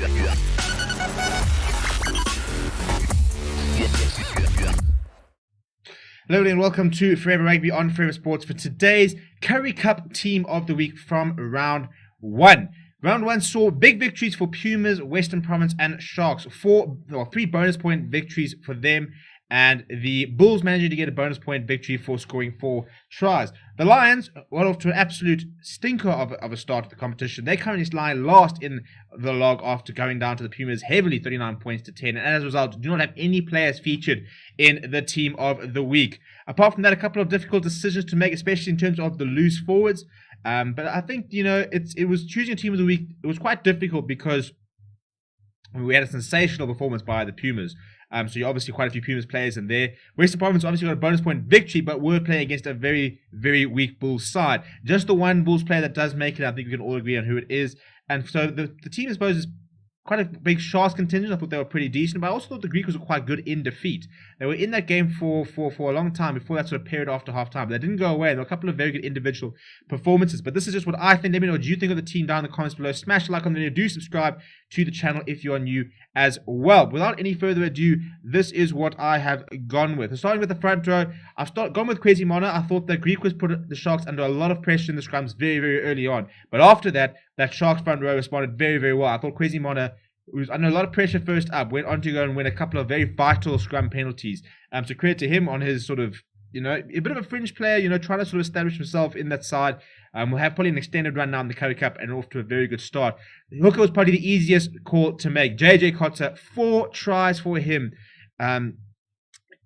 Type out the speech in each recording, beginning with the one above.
Hello and welcome to Forever Rugby on Forever Sports for today's Currie Cup Team of the Week from Round 1. Round 1 saw big victories for Pumas, Western Province and Sharks. 3 bonus point victories for them, and the Bulls managed to get a bonus point victory for scoring 4 tries. The Lions went off to an absolute stinker of a start to the competition. They currently lie last in the log after going down to the Pumas heavily, 39 points to 10, and as a result do not have any players featured in the Team of the Week. Apart from that, a couple of difficult decisions to make, especially in terms of the loose forwards. But I think, it was choosing a Team of the Week. It was quite difficult because we had a sensational performance by the Pumas. So you obviously quite a few Pumas players in there. Western Province obviously got a bonus point victory, but were playing against a very, very weak Bulls side. Just the one Bulls player that does make it, I think we can all agree on who it is. And so the team, I suppose, is quite a big Sharks contingent. I thought they were pretty decent, but I also thought the Greeks were quite good in defeat. They were in that game for a long time before that sort of period after half-time. They didn't go away. There were a couple of very good individual performances, but this is just what I think. Let me know what you think of the team down in the comments below. Smash the like on the video. Do subscribe to the channel if you are new as well. Without any further ado, this is what I have gone with. Starting with the front row, I've gone with Kwesi. I thought that Greek was put the Sharks under a lot of pressure in the scrums very, very early on. But after that Sharks front row responded very, very well. I thought Kwesi was under a lot of pressure first up, went on to go and win a couple of very vital scrum penalties. So credit to him on his sort of, a bit of a fringe player, trying to sort of establish himself in that side. We'll have probably an extended run now in the Currie Cup and off to a very good start. Hooker was probably the easiest call to make. JJ Kotzer, 4 tries for him on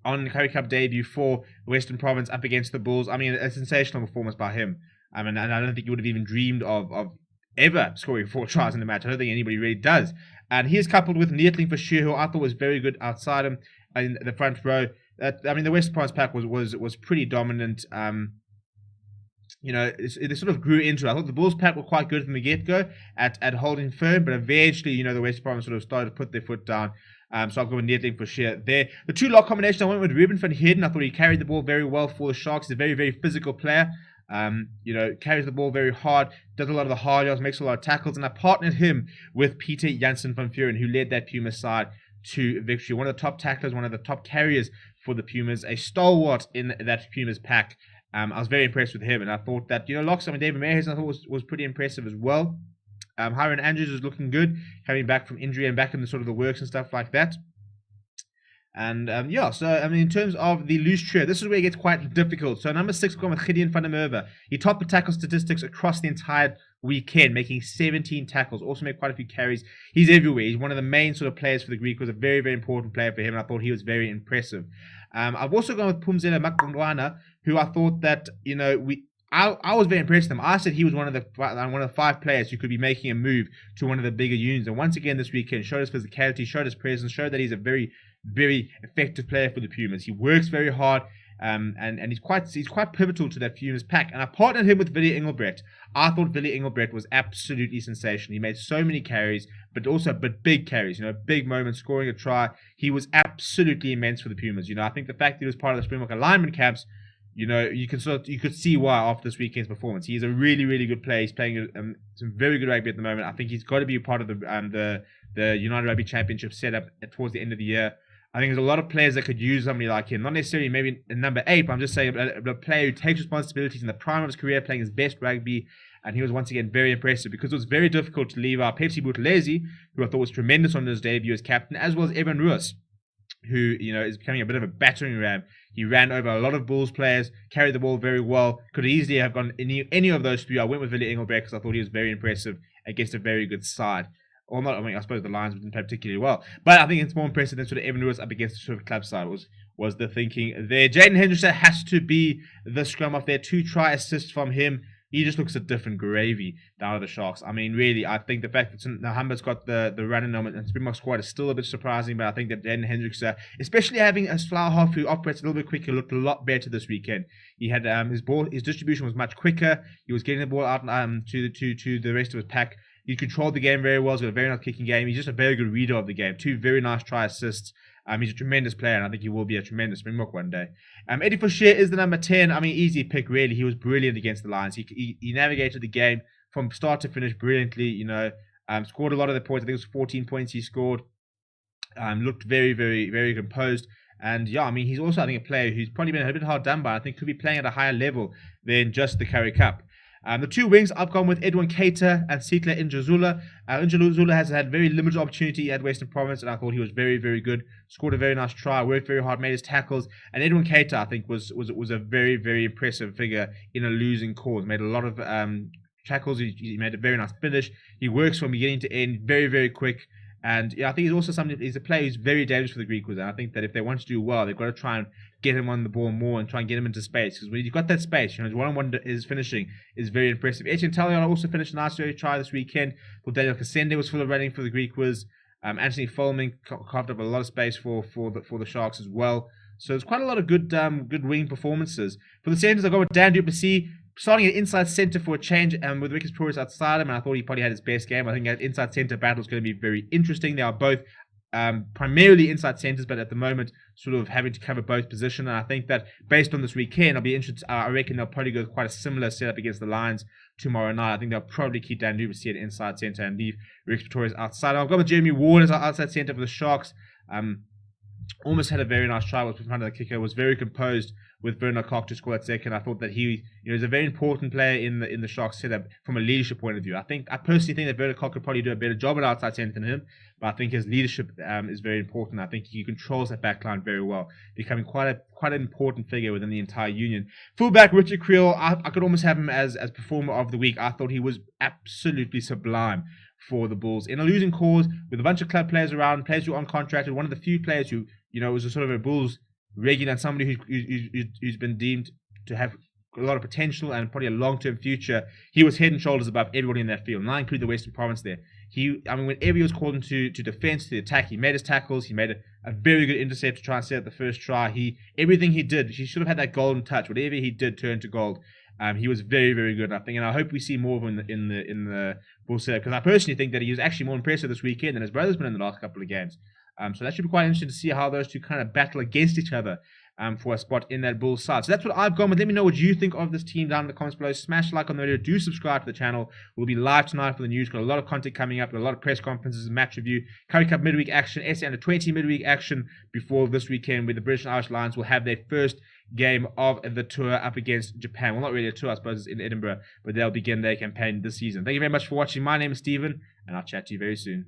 the Currie Cup debut for Western Province up against the Bulls. I mean, a sensational performance by him. And I don't think you would have even dreamed of ever scoring 4 tries in the match. I don't think anybody really does. And he is coupled with Neetling for sure, who I thought was very good outside him in the front row. The Western Province pack was pretty dominant. It sort of grew into it. I thought the Bulls pack were quite good from the get-go at holding firm, but eventually, the Western Province sort of started to put their foot down. So I've gone with Neetling for sure there. The 2 lock combination, I went with Ruben van Heerden. I thought he carried the ball very well for the Sharks. He's a very, very physical player. Carries the ball very hard, does a lot of the hard yards, makes a lot of tackles, and I partnered him with Peter Jansen van Vuren, who led that Puma side to victory. One of the top tacklers, one of the top carriers for the Pumas, a stalwart in that Pumas pack. I was very impressed with him, and I thought that, locks, David Mayers, I thought was pretty impressive as well. Hiron Andrews was looking good, coming back from injury and back in the sort of the works and stuff like that. And in terms of the loose trio, this is where it gets quite difficult. So number 6 gone with Gideon van der Merwe. He topped the tackle statistics across the entire weekend, making 17 tackles, also made quite a few carries. He's everywhere. He's one of the main sort of players for the Greek. Was a very, very important player for him, and I thought he was very impressive. I've also gone with Phumzile Maqondwana, who I thought that, I was very impressed with him. I said he was one of the 5 players who could be making a move to one of the bigger units. And once again this weekend, showed his physicality, showed his presence, showed that he's a very, very effective player for the Pumas. He works very hard, and he's quite pivotal to that Pumas pack. And I partnered him with Willie Engelbrecht. I thought Willie Engelbrecht was absolutely sensational. He made so many carries, but big carries. Big moments, scoring a try. He was absolutely immense for the Pumas. I think the fact that he was part of the Springbok alignment camps, you could see why after this weekend's performance. He's a really, really good player. He's playing some very good rugby at the moment. I think he's got to be a part of the United Rugby Championship setup towards the end of the year. I think there's a lot of players that could use somebody like him. Not necessarily maybe in number 8, but I'm just saying a player who takes responsibilities in the prime of his career, playing his best rugby. And he was once again very impressive because it was very difficult to leave out Pepsi Buthelezi, who I thought was tremendous on his debut as captain, as well as Evan Ruas, who is becoming a bit of a battering ram. He ran over a lot of Bulls players, carried the ball very well. Could easily have gone any of those 3. I went with Willie Engelbrecht because I thought he was very impressive against a very good side. Or not, I suppose the Lions didn't play particularly well. But I think it's more impressive than sort of Evan Ruas up against the sort of club side was the thinking there. Jaden Hendrickson has to be the scrum off there. 2 try assists from him. He just looks a different gravy down at the Sharks. I mean, really, I think the fact that Nahamba's got the run in and Springbok squad is still a bit surprising, but I think that Jaden Hendrickson, especially having a flower half who operates a little bit quicker, looked a lot better this weekend. He had his distribution was much quicker. He was getting the ball out to the rest of his pack. He controlled the game very well. He's got a very nice kicking game. He's just a very good reader of the game. 2 very nice try assists. He's a tremendous player, and I think he will be a tremendous Springbok one day. Eddie Fouché is the number 10. I mean, easy pick, really. He was brilliant against the Lions. He navigated the game from start to finish brilliantly. Scored a lot of the points. I think it was 14 points he scored. Looked very, very, very composed. And yeah, I mean, he's also, I think, a player who's probably been a bit hard done by. I think could be playing at a higher level than just the Currie Cup. The two wings, I've gone with Edwin Kotzer and Sihle Njuzula. Njuzula has had very limited opportunity at Western Province, and I thought he was very, very good. Scored a very nice try, worked very hard, made his tackles. And Edwin Kotzer, I think, was a very, very impressive figure in a losing cause. Made a lot of tackles. He made a very nice finish. He works from beginning to end, very, very quick. And yeah, I think he's a player who's very dangerous for the Greek Wizards. And I think that if they want to do well, they've got to try and get him on the ball more and try and get him into space. Because when you've got that space, his one-on-one is finishing is very impressive. Etienne Talion also finished a nice early try this weekend. But Daniel Kasende was full of running for the Greek Wizards. Anthony Folman carved up a lot of space for the Sharks as well. So there's quite a lot of good wing performances. For the centers, I go with Dan du Plessis. Starting at inside centre for a change, with Ricky Pretorius outside him, and I thought he probably had his best game. I think that inside centre battle is going to be very interesting. They are both primarily inside centres, but at the moment sort of having to cover both positions. And I think that based on this weekend, I'll be interested. I reckon they'll probably go quite a similar setup against the Lions tomorrow night. I think they'll probably keep Dan du Plessis at inside centre and leave Ricky Pretorius outside. I've got with Jeremy Ward as our outside centre for the Sharks. Almost had a very nice try, was in front of the kicker, was very composed with Bernard Koch to score that second. I thought that he is a very important player in the Sharks setup from a leadership point of view. I personally think that Bernard Koch could probably do a better job at outside centre than him, but I think his leadership is very important. I think he controls that back line very well, becoming quite an important figure within the entire union. Fullback Richard Creel, I could almost have him as performer of the week. I thought he was absolutely sublime for the Bulls in a losing cause with a bunch of club players around, players who are uncontracted. One of the few players who was a sort of a Bulls regular and somebody who's been deemed to have a lot of potential and probably a long-term future. He was head and shoulders above everybody in that field, and I include the Western Province there. Whenever he was called into defense, to the attack, he made his tackles. He made a very good intercept to try and set up the first try. Everything he did, he should have had that golden touch. Whatever he did turned to gold. He was very, very good, I think, and I hope we see more of him in the Bulls setup, because I personally think that he was actually more impressive this weekend than his brother's been in the last couple of games. So that should be quite interesting to see how those two kind of battle against each other for a spot in that Bulls side. So that's what I've gone with. Let me know what you think of this team down in the comments below. Smash like on the video. Do subscribe to the channel. We'll be live tonight for the news. Got a lot of content coming up. Got a lot of press conferences and match review. Currie Cup midweek action. SA Under 20 midweek action before this weekend, where the British and Irish Lions will have their first game of the tour up against Japan. Well, not really a tour, I suppose it's in Edinburgh, but they'll begin their campaign this season. Thank you very much for watching. My name is Stephen, and I'll chat to you very soon.